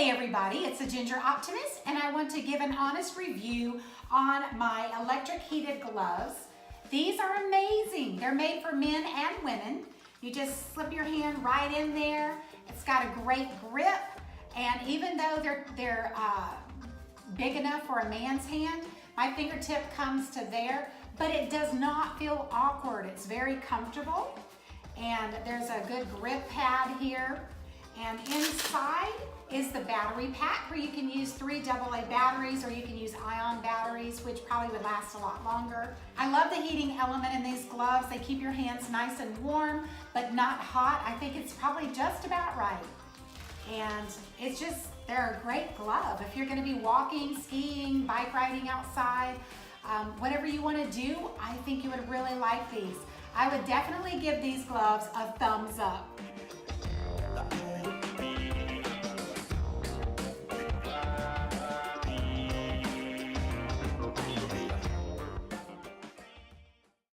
Hey everybody, it's the Ginger Optimist, and I want to give an honest review on my electric heated gloves. These are amazing. They're made for men and women. You just slip your hand right in there. It's got a great grip, and even though they're big enough for a man's hand, my fingertip comes to there, but it does not feel awkward. It's very comfortable, and there's a good grip pad here. And inside is the battery pack where you can use 3 AA batteries, or you can use ion batteries, which probably would last a lot longer. I love the heating element in these gloves. They keep your hands nice and warm, but not hot. I think it's probably just about right. And it's just, they're a great glove. If you're gonna be walking, skiing, bike riding outside, whatever you wanna do, I think you would really like these. I would definitely give these gloves a thumbs up.